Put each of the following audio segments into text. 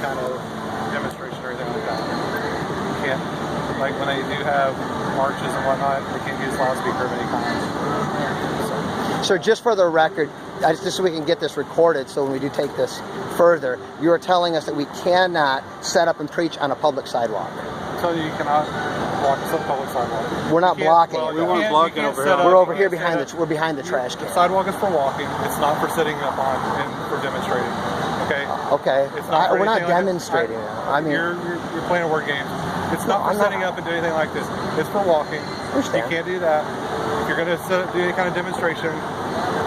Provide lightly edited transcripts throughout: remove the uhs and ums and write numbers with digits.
kind of demonstration or anything like that. You can't, like when they do have marches and whatnot, they can't use loudspeaker of any kind. So just for the record, just so we can get this recorded, so when we do take this further, you are telling us that we cannot set up and preach on a public sidewalk. I'm telling you, you cannot block the public sidewalk. We're not blocking it. We weren't blocking over here. We're over here behind the. We're behind the trash can. The sidewalk is for walking. It's not for sitting up on and for demonstrating. Okay. Okay. It's not we're not like demonstrating. I mean, you're playing a word game. It's not for setting up and doing anything like this. It's for walking. You can't do that. If you're going to do any kind of demonstration,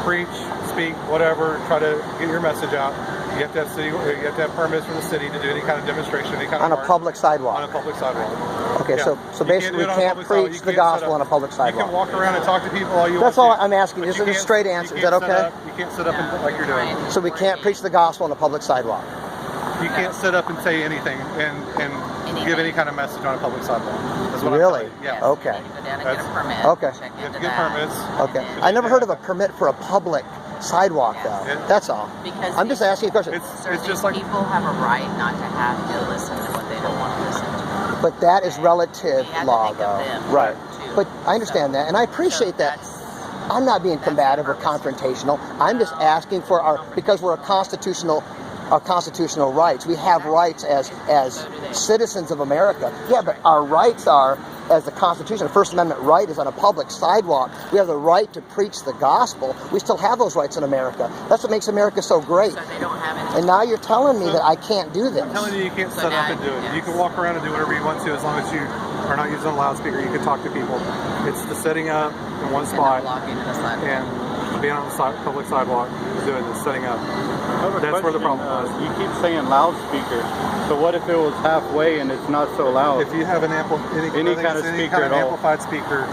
preach, speak, whatever, try to get your message out. You have to have permits from the city to do any kind of demonstration, any kind of on a public sidewalk. On a public sidewalk. Okay, so basically we can't preach the gospel on a public sidewalk. You can walk around and talk to people all you want. That's all I'm asking. This is a straight answer. Is that okay? You can't sit up and like you're doing. So we can't preach the gospel on a public sidewalk. You can't sit up and say anything and give any kind of message on a public sidewalk. That's what really? I'm telling you. Yeah. Okay. You go down and get a permit. Okay. Get permits. Okay. I never heard of a permit for a public sidewalk though. That's all. Because I'm just asking a question. It's just like people have a right not to have to listen to what they don't want to listen to. But that is relative law though. Right. But I understand that, and I appreciate that. I'm not being combative or confrontational. I'm just asking for because we're a constitutional rights. We have rights as citizens of America. Yeah, but our rights are, as the Constitution, the First Amendment right is on a public sidewalk. We have the right to preach the gospel. We still have those rights in America. That's what makes America so great. So they don't have it. And now you're telling me that I can't do this. I'm telling you, you can't sit up and do it. You can walk around and do whatever you want to, as long as you are not using a loudspeaker. You can talk to people. It's the setting up in one spot and being on the public sidewalk, doing this, setting up. That's where the problem is. You keep saying loudspeaker. So what if it was halfway and it's not so loud? If you have an any kind of speaker at all, amplified speaker,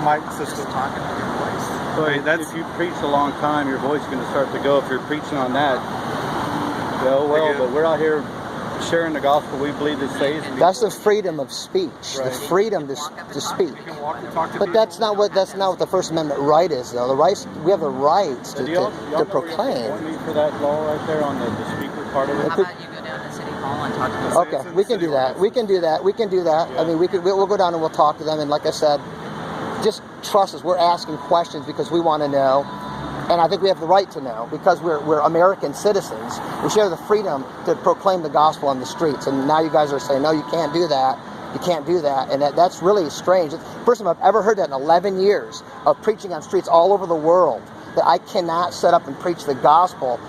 mic system. So if you preach a long time, your voice is going to start to go. If you're preaching on that, well, but we're out here sharing the gospel. We believe it saves. That's the freedom of speech. Right. The freedom to speak. You can walk and talk to But people. that's not what the First Amendment right is, though. The rights we have the rights to proclaim. For that law right there on the speaker part of it. How about you go down to City Hall and talk to them? Okay, we can do that. We can do that. We can do that. Yeah. I mean, we'll go down and we'll talk to them. And like I said, just trust us. We're asking questions because we want to know. And I think we have the right to know because we're American citizens. We share the freedom to proclaim the gospel on the streets. And now you guys are saying, no, you can't do that. You can't do that. And that's really strange. It's the first time I've ever heard that in 11 years of preaching on streets all over the world, that I cannot set up and preach the gospel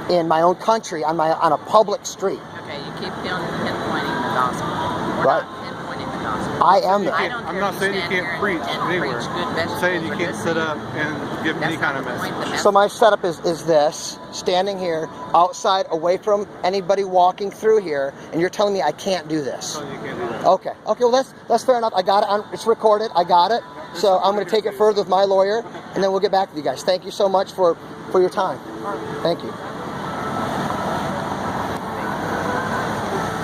in my own country on a public street. Okay, you keep pinpointing the gospel. We're Right. not pinpointing the gospel. I am. I'm not saying you can't preach anywhere. I'm saying you can't sit up and give any kind of message. So my setup is this, standing here outside away from anybody walking through here, and you're telling me I can't do this. No, you can't do that. Okay, well that's fair enough. I got it. It's recorded. I got it. So I'm going to take it further with my lawyer, and then we'll get back to you guys. Thank you so much for your time. Thank you.